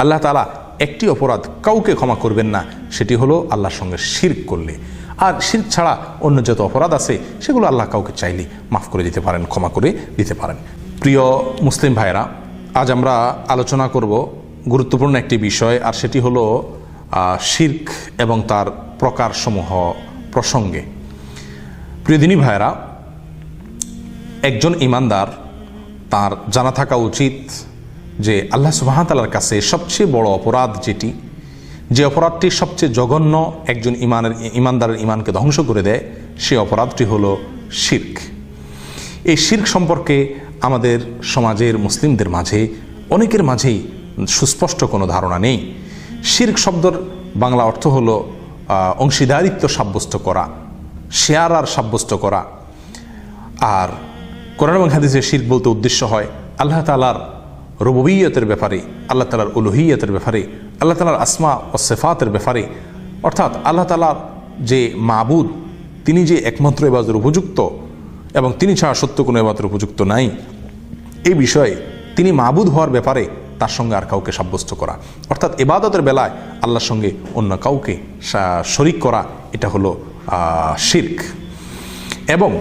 আল্লাহ তাআলা একটি অপরাধ কাউকে ক্ষমা করবেন না, সেটি হলো আল্লাহর সঙ্গে শিরক করলে। আর শিরক ছাড়া অন্য যত অপরাধ আছে সেগুলো আল্লাহ কাউকে চাইলে মাফ করে দিতে পারেন, ক্ষমা করে দিতে পারেন। প্রিয় মুসলিম ভাইরা, আজ আমরা আলোচনা করব গুরুত্বপূর্ণ একটি বিষয়, আর সেটি হলো শিরক এবং তার প্রকারসমূহ প্রসঙ্গে। প্রিয় দিনী ভাইরা, একজন ঈমানদার তার জানা থাকা উচিত যে আল্লাহ সুবহানাহু ওয়া তাআলার কাছে সবচেয়ে বড় অপরাধ যেটি, যে অপরাধটি সবচেয়ে জঘন্য, একজন ঈমানদারের ঈমানকে ধ্বংস করে দেয়, সে অপরাধটি হলো শিরক। এই শিরক সম্পর্কে আমাদের সমাজের মুসলিমদের মাঝে অনেকের মাঝেই সুস্পষ্ট কোনো ধারণা নেই। শিরক শব্দের বাংলা অর্থ হলো অংশীদারিত্ব সাব্যস্ত করা, শেয়ার আর সাব্যস্ত করা। আর কোরআন এবং হাদিসে শিরক বলতে উদ্দেশ্য হয় আল্লাহ তাআলার রুবুবিয়তের ব্যাপারে, আল্লাহ তাআলার উলুহিয়তের ব্যাপারে, আল্লাহ তাআলার আসমা ও সিফাতের ব্যাপারে, অর্থাৎ আল্লাহ তাআলার যে মাবুদ, তিনি যে একমাত্র ইবাদতের উপযুক্ত এবং তিনি ছাড়া সত্য কোনো ইবাদতের উপযুক্ত নাই, এই বিষয়ে তিনি মাবুদ হওয়ার ব্যাপারে তার সঙ্গে আর কাউকে সাব্যস্ত করা, অর্থাৎ ইবাদতের বেলায় আল্লাহর সঙ্গে অন্য কাউকে শরীক করা, এটা হলো শিরক। এবং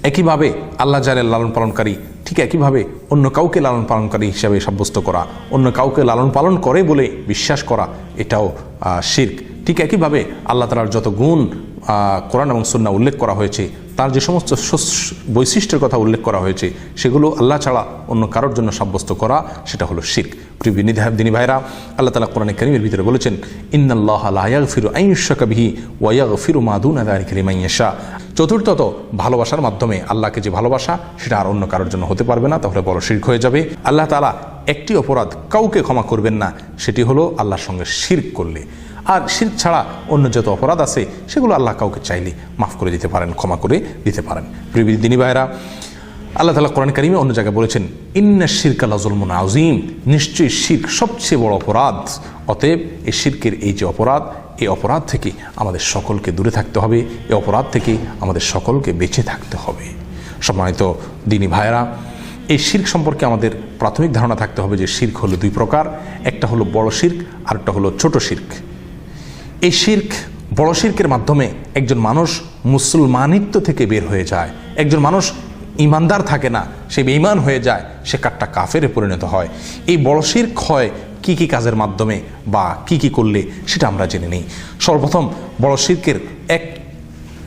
একইভাবে আল্লাহ যারা লালন পালনকারী, ঠিক একইভাবে অন্য কাউকে লালন পালনকারী হিসাবে সাব্যস্ত করা, অন্য কাউকে লালন পালন করে বলে বিশ্বাস করা, এটাও শিরক। ঠিক একইভাবে আল্লাহ তাআলার যত গুণ কোরআন এবং সুন্নাহ উল্লেখ করা হয়েছে, তার যে সমস্ত বৈশিষ্ট্যের কথা উল্লেখ করা হয়েছে, সেগুলো আল্লাহ ছাড়া অন্য কারোর জন্য সাব্যস্ত করা, সেটা হলো শিরক। প্রিয় দিনী ভাইরা, আল্লাহ তাআলা কোরআনে কারীমের ভিতরে বলেছেন, ইন্নাল্লাহা লা ইয়াগফিরু আন ইউশরাকা বিহি ওয়া ইয়াগফিরু মা দুনা যালিকা লিমান ইয়াশা। চতুর্থত, ভালোবাসার মাধ্যমে আল্লাহকে যে ভালোবাসা, সেটা আর অন্য কারোর জন্য হতে পারবে না, তাহলে বড় শিরক হয়ে যাবে। আল্লাহ তাআলা একটি অপরাধ কাউকে ক্ষমা করবেন না, সেটি হলো আল্লাহর সঙ্গে শিরক করলে। আর শিরক ছাড়া অন্য যত অপরাধ আছে সেগুলো আল্লাহ কাউকে চাইলে মাফ করে দিতে পারেন, ক্ষমা করে দিতে পারেন। প্রিয় দিনী ভাইরা, আল্লাহ তাআলা কোরআন কারীমে অন্য জায়গায় বলেছেন, ইন্নাশ শিরকা লাযুলমুন আযীম, নিশ্চয়ই শিরক সবচেয়ে বড় অপরাধ। অতএব এই শিরকের এই যে অপরাধ, এই অপরাধ থেকে আমাদের সকলকে দূরে থাকতে হবে, এই অপরাধ থেকে আমাদের সকলকে বেঁচে থাকতে হবে। সম্মানিত দিনী ভাইরা, এই শিরক সম্পর্কে আমাদের প্রাথমিক ধারণা থাকতে হবে যে শিরক হলো দুই প্রকার, একটা হলো বড় শিরক, আরেকটা হলো ছোট শিরক। এই শিরক, বড় শিরকের মাধ্যমে একজন মানুষ মুসলমানিত্ব থেকে বের হয়ে যায়, একজন মানুষ ঈমানদার থাকে না, সে বেঈমান হয়ে যায়, সে কাট্টা কাফেরে পরিণত হয়। এই বড় শিরক হয় কি কি কাজের মাধ্যমে বা কি কি করলে, সেটা আমরা জেনে নিই। সর্বপ্রথম বড় শিরকের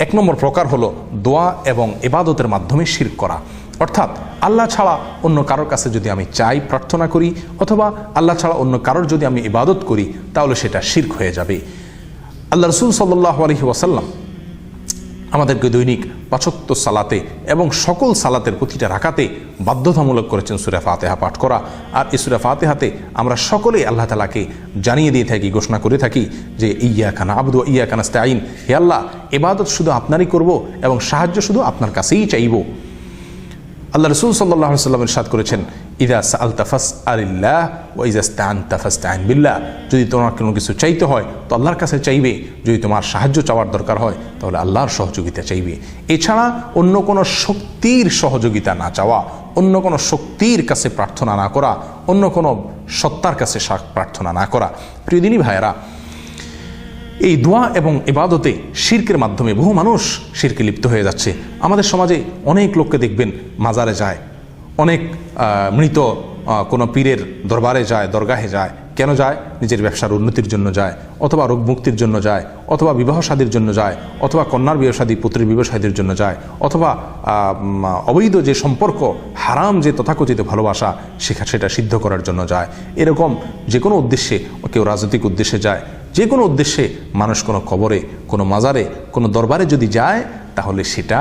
এক নম্বর প্রকার হলো দোয়া এবং ইবাদতের মাধ্যমে শিরক করা, অর্থাৎ আল্লাহ ছাড়া অন্য কারোর কাছে যদি আমি চাই, প্রার্থনা করি, অথবা আল্লাহ ছাড়া অন্য কারোর যদি আমি ইবাদত করি, তাহলে সেটা শিরক হয়ে যাবে। আল্লাহ রাসূল সাল্লাল্লাহু আলাইহি ওয়াসাল্লাম আমাদেরকে দৈনিক ৫ ওয়াক্ত সালাতে এবং সকল সালাতের প্রতিটা রাকাতে বাধ্যতামূলক করেছেন সূরা ফাতিহা পাঠ করা। আর এই সূরা ফাতিহাতে আমরা সকলেই আল্লাহ তাআলাকে জানিয়ে দিয়ে থাকি, ঘোষণা করে থাকি যে ইয়্যাকা না'বুদু ওয়া ইয়্যাকা নাস্তাঈন, হে আল্লাহ, ইবাদত শুধু আপনারই করব এবং সাহায্য শুধু আপনার কাছেই চাইব। আল্লাহ রাসূল সাল্লাল্লাহু আলাইহি ওয়াসাল্লাম ইরশাদ করেছেন, ইযা সাআলতা ফাসআলিল্লাহ ওয়া ইযা ইসতাআনতা ফাসতাঈন বিল্লাহ, যদি তোমার কোনো কিছু চাইতে হয় তো আল্লাহর কাছে চাইবে, যদি তোমার সাহায্য চাওয়ার দরকার হয় তাহলে আল্লাহর সহযোগিতা চাইবে। এছাড়া অন্য কোনো শক্তির সহযোগিতা না চাওয়া, অন্য কোনো শক্তির কাছে প্রার্থনা না করা, অন্য কোনো সত্তার কাছে প্রার্থনা না করা। প্রিয় দিনী ভাইয়েরা, এই দোয়া এবং ইবাদতে শিরকের মাধ্যমে বহু মানুষ শিরকে লিপ্ত হয়ে যাচ্ছে। আমাদের সমাজে অনেক লোককে দেখবেন মাজারে যায়, অনেক মৃত কোনো পীরের দরবারে যায়, দরগাহে যায়। কেন যায়? নিজের ব্যবসার উন্নতির জন্য যায়, অথবা রোগ মুক্তির জন্য যায়, অথবা বিবাহ শাদীর জন্য যায়, অথবা কন্যার বিবাহ শাদী, পুত্রের বিবাহ শাদীর জন্য যায়, অথবা অবৈধ যে সম্পর্ক, হারাম যে তথাকথিত ভালোবাসা, সেটা সিদ্ধ করার জন্য যায়। এরকম যে কোনো উদ্দেশ্যে, কেউ রাজনৈতিক উদ্দেশ্যে যায়, যে কোনো উদ্দেশ্যে মানুষ কোনো কবরে, কোনো মাজারে, কোনো দরবারে যদি যায়, তাহলে সেটা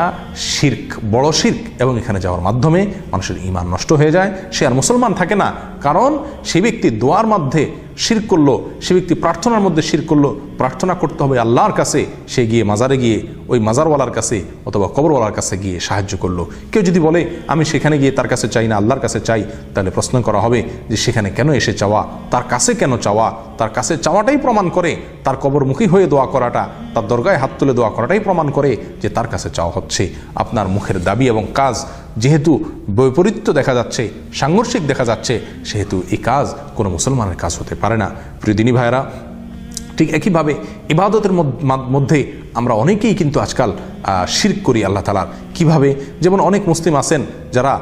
শিরক, বড় শিরক। এবং এখানে যাওয়ার মাধ্যমে মানুষের ঈমান নষ্ট হয়ে যায়, সে আর মুসলমান থাকে না। কারণ সে ব্যক্তি দোয়ার মধ্যে শিরক করলো, সে ব্যক্তি প্রার্থনার মধ্যে শিরক করলো। প্রার্থনা করতে হবে আল্লাহর কাছে, সে গিয়ে মাজারে গিয়ে ওই মাজারওয়ালার কাছে অথবা কবরওয়ালার কাছে গিয়ে সাহায্য করলো। কেউ যদি বলে আমি সেখানে গিয়ে তার কাছে চাই না, আল্লাহর কাছে চাই, তাহলে প্রশ্ন করা হবে যে সেখানে কেন এসে চাওয়া, তার কাছে কেন চাওয়া? তার কাছে চাওয়াটাই প্রমাণ করে, তার কবরমুখী হয়ে দোয়া করাটা, তার দরগায় হাত তুলে দোয়া করাটাই প্রমাণ করে যে তার কাছে চাওয়া হচ্ছে। আপনার মুখের দাবি এবং কাজ যেহেতু বৈপরীত্য দেখা যাচ্ছে, সাংঘর্ষিক দেখা যাচ্ছে, সেহেতু এই কাজ কোনো মুসলমানের কাজ হতে পারে না। প্রিয় দিনী ভাইয়েরা, ঠিক একইভাবে ইবাদতের মধ্যে আমরা অনেকেই কিন্তু আজকাল শিরক করি আল্লাহ তাআলার। কিভাবে? যেমন অনেক মুসলিম আছেন যারা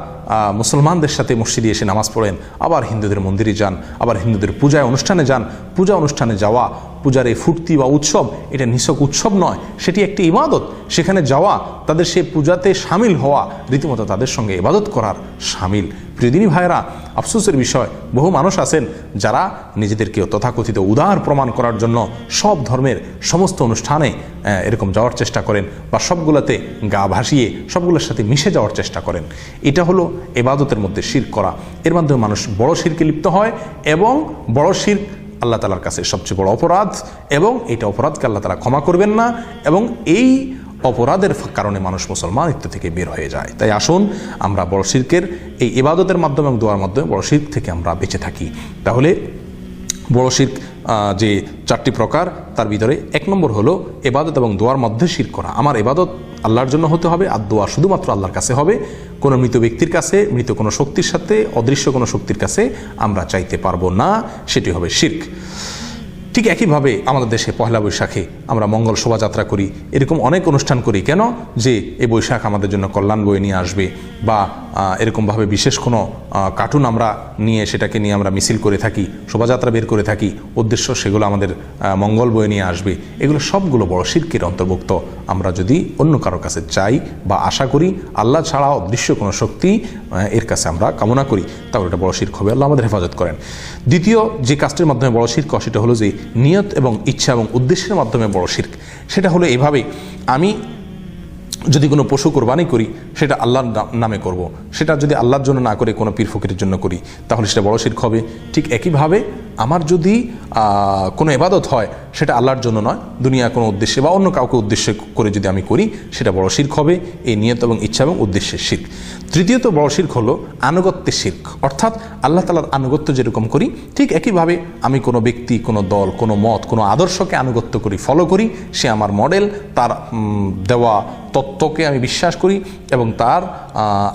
মুসলমানদের সাথে মসজিদে এসে নামাজ পড়েন, আবার হিন্দুদের মন্দিরে যান, আবার হিন্দুদের পূজায় অনুষ্ঠানে যান। পূজা অনুষ্ঠানে যাওয়া, পূজার এই ফুর্তি বা উৎসব, এটা নিছক উৎসব নয়, সেটি একটি ইবাদত। সেখানে যাওয়া, তাদের সেই পূজাতে সামিল হওয়া, রীতিমতো তাদের সঙ্গে ইবাদত করার সামিল। প্রিয়দিনী ভাইয়েরা, আফসোসের বিষয়, বহু মানুষ আছেন যারা নিজেদেরকে তথাকথিত উদার প্রমাণ করার জন্য সব ধর্মের সমস্ত অনুষ্ঠানে এরকম যাওয়ার চেষ্টা করেন, বা সবগুলোতে গা ভাসিয়ে সবগুলোর সাথে মিশে যাওয়ার চেষ্টা করেন। এটা হলো ইবাদতের মধ্যে শিরক করা। এর মাধ্যমে মানুষ বড় শিরকে লিপ্ত হয়, এবং বড় শিরক আল্লাহ তাআলার কাছে সবচেয়ে বড় অপরাধ, এবং এইটা অপরাধকে আল্লাহ তাআলা ক্ষমা করবেন না, এবং এই অপরাধের কারণে মানুষ মুসলমানিত্ব থেকে বের হয়ে যায়। তাই আসুন আমরা বড় শিরকের এই ইবাদতের মাধ্যমে এবং দোয়ার মাধ্যমে বড় শিরক থেকে আমরা বেঁচে থাকি। তাহলে বড় শিরক যে 4টি প্রকার, তার ভিতরে 1 নম্বর হলো ইবাদত এবং দোয়ার মধ্যে শিরক করা। আমার ইবাদত আল্লাহর জন্য হতে হবে, আর দোয়া শুধুমাত্র আল্লাহর কাছে হবে। কোনো মৃত ব্যক্তির কাছে, মৃত কোনো শক্তির সাথে, অদৃশ্য কোনো শক্তির কাছে আমরা চাইতে পারবো না, সেটি হবে শিরক। ঠিক একইভাবে আমাদের দেশে পহেলা বৈশাখে আমরা মঙ্গল শোভাযাত্রা করি, এরকম অনেক অনুষ্ঠান করি। কেন? যে এই বৈশাখ আমাদের জন্য কল্যাণ বয়ে নিয়ে আসবে, বা এরকমভাবে বিশেষ কোনো কার্টুন আমরা নিয়ে সেটাকে নিয়ে আমরা মিছিল করে থাকি, শোভাযাত্রা বের করে থাকি, উদ্দেশ্য সেগুলো আমাদের মঙ্গল বয়ে নিয়ে আসবে। এগুলো সবগুলো বড় শিরকের অন্তর্ভুক্ত। আমরা যদি অন্য কারোর কাছে চাই বা আশা করি, আল্লাহ ছাড়া অদৃশ্য কোনো শক্তি এর কাছে আমরা কামনা করি, তাহলে এটা বড় শিরক হবে। আল্লাহ আমাদের হেফাজত করেন। দ্বিতীয় যে কাজটির মাধ্যমে বড় শিরক, সেটা হলো যে নিয়ত এবং ইচ্ছা এবং উদ্দেশ্যের মাধ্যমে বড় শিরক। সেটা হলো এভাবে, আমি যদি কোনো পশু কোরবানি করি, সেটা আল্লাহর নামে করব। সেটা যদি আল্লাহর জন্য না করে কোনো পীর ফকিরের জন্য করি, তাহলে সেটা বড় শিরক হবে। ঠিক একইভাবে আমার যদি কোনো ইবাদত হয়, সেটা আল্লাহর জন্য নয়, দুনিয়া কোনো উদ্দেশ্যে বা অন্য কাউকে উদ্দেশ্য করে যদি আমি করি, সেটা বড় শিরক হবে। এই নিয়ত এবং ইচ্ছা এবং উদ্দেশ্যের শিরক। তৃতীয়ত বড় শিরক হলো আনুগত্যের শিরক, অর্থাৎ আল্লাহ তাআলার আনুগত্য যেরকম করি, ঠিক একইভাবে আমি কোনো ব্যক্তি, কোনো দল, কোনো মত, কোনো আদর্শকে আনুগত্য করি, ফলো করি। সে আমার মডেল, তার দেওয়া তত্ত্বকে আমি বিশ্বাস করি এবং তার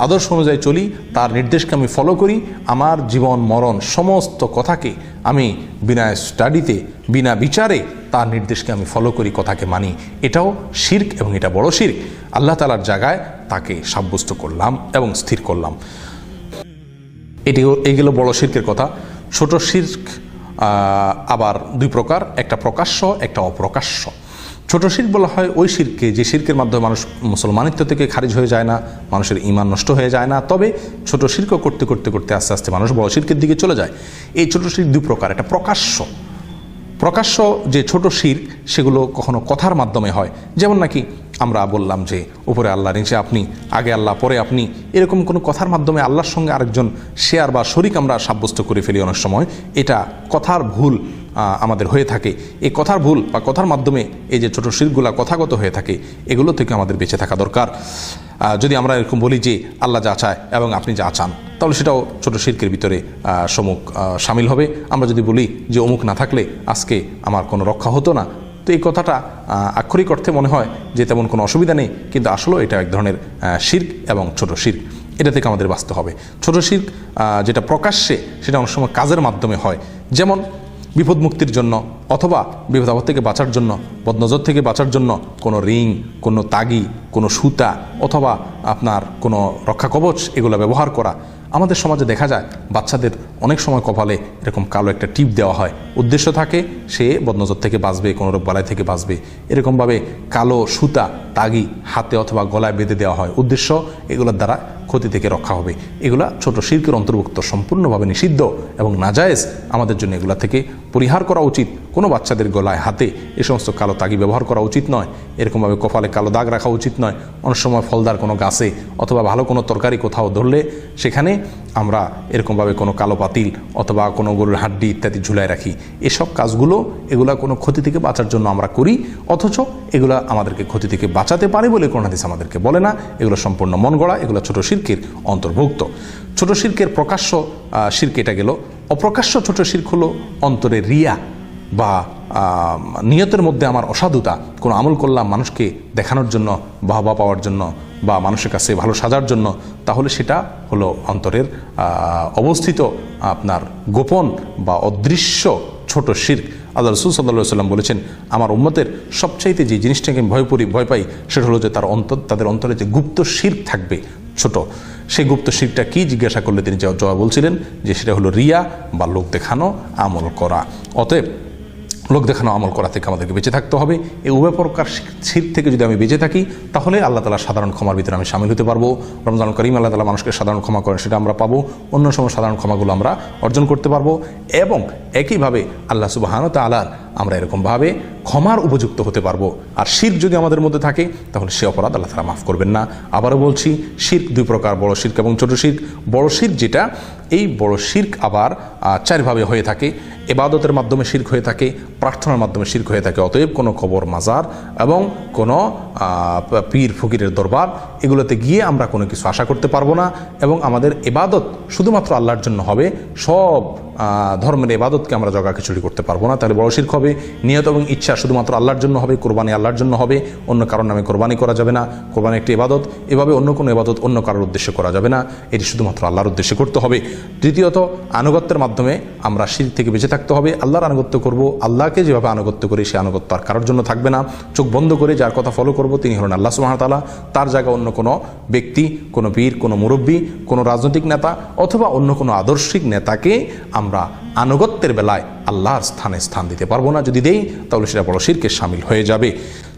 আদর্শ অনুযায়ী চলি, তার নির্দেশকে আমি ফলো করি। আমার জীবন মরণ সমস্ত কথাকে আমি বিনা স্টাডিতে, বিনা বিচারে তার নির্দেশকে আমি ফলো করি, কথাকে মানি। এটাও শিরক, এবং এটা বড় শিরক। আল্লাহ তাআলার জায়গায় তাকে সাব্যস্ত করলাম এবং স্থির করলাম। এগুলো বড় শিরকের কথা। ছোট শিরক আবার 2 প্রকার, একটা প্রকাশ্য, একটা অপ্রকাশ্য। ছোট শিরক বলা হয় ওই শিরকে, যে শিরকের মাধ্যমে মানুষ মুসলমানিত্ব থেকে খারিজ হয়ে যায় না, মানুষের ঈমান নষ্ট হয়ে যায় না। তবে ছোট শিরক করতে করতে করতে আস্তে আস্তে মানুষ বড় শিরকের দিকে চলে যায়। এই ছোট শিরক 2 প্রকার। একটা প্রকাশ্য যে ছোট শিরক, সেগুলো কখনো কথার মাধ্যমে হয়। যেমন নাকি আমরা বললাম যে উপরে আল্লাহ, নিচে আপনি, আগে আল্লাহ পরে আপনি, এরকম কোনো কথার মাধ্যমে আল্লাহর সঙ্গে আরেকজন শেয়ার বা শরিক আমরা সাব্যস্ত করে ফেলি অনেক সময়। এটা কথার ভুল আমাদের হয়ে থাকে। এই কথার ভুল বা কথার মাধ্যমে এই যে ছোট শিরকগুলো কথাগত হয়ে থাকে, এগুলো থেকে আমাদের বেঁচে থাকা দরকার। যদি আমরা এরকম বলি যে আল্লাহ যা চায় এবং আপনি যা চান, তাহলে সেটাও ছোট শিরকের ভিতরে শামিল হবে। আমরা যদি বলি যে অমুক না থাকলে আজকে আমার কোনো রক্ষা হতো না, তো এই কথাটা আক্ষরিক অর্থে মনে হয় যে তেমন কোনো অসুবিধা নেই, কিন্তু আসলেও এটা এক ধরনের শিরক এবং ছোট শিরক। এটা থেকে আমাদের বাঁচতে হবে। ছোট শিরক যেটা প্রকাশ্যে, সেটা অনেক সময় কাজের মাধ্যমে হয়। যেমন বিপদ মুক্তির জন্য, অথবা বিপদ আপদ থেকে বাঁচার জন্য, বদনজর থেকে বাঁচার জন্য কোনো রিং, কোনো তাগি, কোনো সুতা, অথবা আপনার কোনো রক্ষা কবচ, এগুলো ব্যবহার করা। আমাদের সমাজে দেখা যায় বাচ্চাদের অনেক সময় কপালে এরকম কালো একটা টিপ দেওয়া হয়। উদ্দেশ্য থাকে সে বদনজর থেকে বাঁচবে, কোনো রোগ বালাই থেকে বাঁচবে। এরকমভাবে কালো সুতা, তাগি হাতে অথবা গলায় বেঁধে দেওয়া হয়। উদ্দেশ্য এগুলোর দ্বারা ক্ষতি থেকে রক্ষা হবে। এগুলা ছোট শিরকের অন্তর্ভুক্ত, সম্পূর্ণভাবে নিষিদ্ধ এবং নাজায়েজ। আমাদের জন্য এগুলা থেকে পরিহার করা উচিত। কোনো বাচ্চাদের গলায়, হাতে এই সমস্ত কালো তাগি ব্যবহার করা উচিত নয়। এরকমভাবে কপালে কালো দাগ রাখা উচিত নয়। অনেক সময় ফলদার কোনো গাছে অথবা ভালো কোনো তরকারি কোথাও ধরলে সেখানে আমরা এরকমভাবে কোনো কালো পাতিল অথবা কোনো গরুর হাড্ডি ইত্যাদি ঝুলায় রাখি। এসব কাজগুলো, এগুলা কোনো ক্ষতি থেকে বাঁচার জন্য আমরা করি, অথচ এগুলা আমাদেরকে ক্ষতি থেকে বাঁচাতে পারে বলে কোন হাদিস আমাদেরকে বলে না। এগুলো সম্পূর্ণ মন গড়া, এগুলো ছোট শিরকের অন্তর্ভুক্ত। ছোট শিরকের প্রকাশ্য শিরক এটা গেল। অপ্রকাশ্য ছোট শিরক হলো অন্তরে রিয়া বা নিয়তের মধ্যে আমার অসাধুতা, কোনো আমল করলাম মানুষকে দেখানোর জন্য, বাহবা পাওয়ার জন্য বা মানুষের কাছে ভালো সাজার জন্য, তাহলে সেটা হলো অন্তরের অবস্থিত আপনার গোপন বা অদৃশ্য ছোট শিরক। আল্লাহ রাসূল সাল্লাল্লাহু আলাইহি ওয়াসাল্লাম বলেছেন, আমার উম্মতের সবচাইতে যে জিনিসটাকে আমি ভয় পাই সেটা হলো যে তাদের অন্তরে যে গুপ্ত শিরক থাকবে ছোট, সেই গুপ্ত শিরকটা কি জিজ্ঞাসা করলে তিনি জবাব বলছিলেন যে সেটা হলো রিয়া বা লোক দেখানো আমল করা। অতএব লোক দেখানো আমল করা থেকে আমাদেরকে বেঁচে থাকতে হবে। এই উভয় প্রকার শিরক থেকে যদি আমি বেঁচে থাকি, তাহলে আল্লাহ তাআলা সাধারণ ক্ষমার ভিতরে আমি শামিল হতে পারবো। রমজানুল কারীম আল্লাহ তাআলা মানুষকে সাধারণ ক্ষমা করেন, সেটা আমরা পাবো। অন্য সময় সাধারণ ক্ষমাগুলো আমরা অর্জন করতে পারবো এবং একইভাবে আল্লাহ সুবহানাহু ওয়া তাআলার আমরা এরকমভাবে ক্ষমার উপযুক্ত হতে পারবো। আর শিরক যদি আমাদের মধ্যে থাকে, তাহলে সে অপরাধ আল্লাহ তাআলা মাফ করবেন না। আবারও বলছি, শিরক দুই প্রকার, বড় শিরক এবং ছোট শিরক। বড় শিরক যেটা, এই বড় শিরক আবার চারভাবে হয়ে থাকে। ইবাদতের মাধ্যমে শিরক হয়ে থাকে, প্রার্থনার মাধ্যমে শিরক হয়ে থাকে। অতএব কোনো কবর, মাজার এবং কোনো পীর ফকিরের দরবার এগুলোতে গিয়ে আমরা কোনো কিছু আশা করতে পারবো না এবং আমাদের ইবাদত শুধুমাত্র আল্লাহর জন্য হবে। সব ধর্মের ইবাদতকে আমরা জগা খিচুড়ি করতে পারবো না, তাহলে বড় শিরক হবে। নিয়ত এবং ইচ্ছা শুধুমাত্র আল্লাহর জন্য হবে, কোরবানি আল্লাহর জন্য হবে, অন্য কারোর নামে কোরবানি করা যাবে না। কোরবানি একটি ইবাদত, এভাবে অন্য কোনো ইবাদত অন্য কারোর উদ্দেশ্যে করা যাবে না, এটি শুধুমাত্র আল্লাহর উদ্দেশ্যে করতে হবে। দ্বিতীয়ত, আনুগত্যের মাধ্যমে আমরা শিরক থেকে বেঁচে থাকতে হবে। আল্লাহর আনুগত্য করব, আল্লাহকে যেভাবে আনুগত্য করি সেই আনুগত্য আর কারোর জন্য থাকবে না। চোখ বন্ধ করে যার কথা ফলো করব তিনি হলেন আল্লাহ সুবহানাহু ওয়া তাআলা। তার জায়গায় অন্য কোনো ব্যক্তি, কোনো পীর, কোনো মুরব্বী, কোনো রাজনৈতিক নেতা অথবা অন্য কোনো আদর্শিক নেতাকে আমরা আনুগত্যের বেলায় আল্লাহর স্থানে স্থান দিতে পারবো না। যদি দেই, তাহলে সেটা বড় শিরকের শামিল হয়ে যাবে।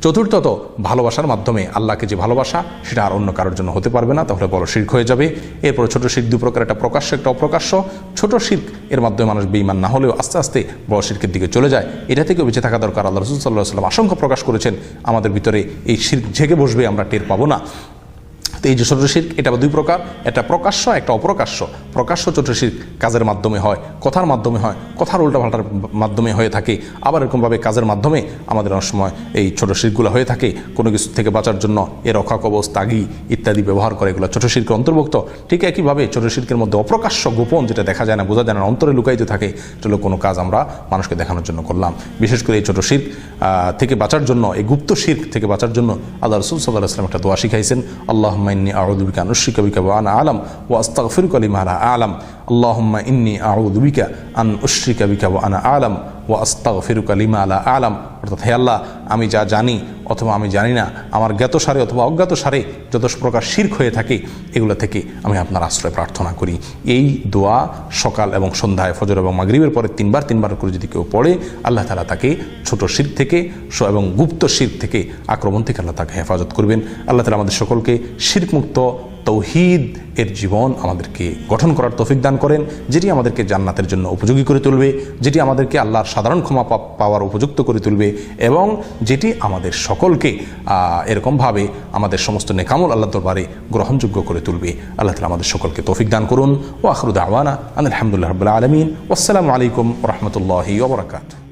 চতুর্থত, ভালোবাসার মাধ্যমে আল্লাহকে যে ভালোবাসা, সেটা আর অন্য কারোর জন্য হতে পারবে না, তাহলে বড় শিরক হয়ে যাবে। এরপর ছোট শিরক দুই প্রকার, একটা প্রকাশ্য, একটা অপ্রকাশ্য। ছোট শিরক এর মাধ্যমে মানুষ বেঈমান না হলেও আস্তে আস্তে বড় শিরকের দিকে চলে যায়, এটা থেকেও বেঁচে থাকা দরকার। আল্লাহ রাসূল সাল্লাল্লাহু আলাইহি ওয়াসাল্লাম আশঙ্কা প্রকাশ করেছেন আমাদের ভিতরে এই শিরক জেগে বসবে, আমরা টের পাবো না। তো এই যে ছোট শিরক, এটা দুই প্রকার, একটা প্রকাশ্য, একটা অপ্রকাশ্য। প্রকাশ্য ছোট শিরক কাজের মাধ্যমে হয়, কথার মাধ্যমে হয়, কথার উল্টাপাল্টার মাধ্যমে হয়ে থাকে। আবার এরকমভাবে কাজের মাধ্যমে আমাদের অনেক সময় এই ছোট শিরকগুলো হয়ে থাকে। কোনো কিছু থেকে বাঁচার জন্য রক্ষা কবচ, তাগি ইত্যাদি ব্যবহার করে, এগুলো ছোট শিরকের অন্তর্ভুক্ত। ঠিক একইভাবে ছোট শিরকের মধ্যে অপ্রকাশ্য, গোপন, যেটা দেখা যায় না, বোঝা যায় না, অন্তরে লুকাইতে থাকে, চলো কোনো কাজ আমরা মানুষকে দেখানোর জন্য করলাম। বিশেষ করে এই ছোট শিরক থেকে বাঁচার জন্য, এই গুপ্ত শিরক থেকে বাঁচার জন্য আল্লাহ রাসূল সাল্লাল্লাহু আলাইহি ওয়াসাল্লাম একটা দোয়া শিখাইছেন, আল্লাহুম্মা ইন্নী আউযু বিকা আন উশরিকা বিকা ওয়া আনা আ'লাম ওয়া আস্তাগফিরুকা লিমা লা আ'লাম। আল্লাহুম্মা ইন্নী আউযু বিকা আন উশরিকা বিকা ওয়া আনা আ'লাম ওয়া আস্তাগফিরুকা লিমা লা আ'লাম। অর্থাৎ, হে আল্লাহ, আমি যা জানি অথবা আমি জানি না, আমার জ্ঞাত সারে অথবা অজ্ঞাত সারে যত প্রকার শিরক হয়ে থাকে, এগুলো থেকে আমি আপনার আশ্রয় প্রার্থনা করি। এই দোয়া সকাল এবং সন্ধ্যায়, ফজর এবং মাগরিবের পরে তিনবার করে যদি কেউ পড়ে, আল্লাহ তাআলা তাকে ছোট শিরক থেকে এবং গুপ্ত শিরক থেকে, আক্রমণ থেকে আল্লাহ তাকে হেফাজত করবেন। আল্লাহ তাআলা আমাদের সকলকে শিরকমুক্ত তৌহিদ এর জীবন আমাদেরকে গঠন করার তৌফিক দান করেন, যেটি আমাদেরকে জান্নাতের জন্য উপযোগী করে তুলবে, যেটি আমাদেরকে আল্লাহর সাধারণ ক্ষমা পাওয়ার উপযুক্ত করে তুলবে এবং যেটি আমাদের সকলকে এরকমভাবে আমাদের সমস্ত নেকামল আল্লাহ দরবারে গ্রহণযোগ্য করে তুলবে। আল্লাহ তাআলা আমাদের সকলকে তৌফিক দান করুন। ওয়া আখিরু দাওয়ানা আনিল হামদুলিল্লাহি রাব্বিল আলামিন। ওয়াসসালামু আলাইকুম ওয়া রাহমাতুল্লাহি ওয়া বারাকাতুহু।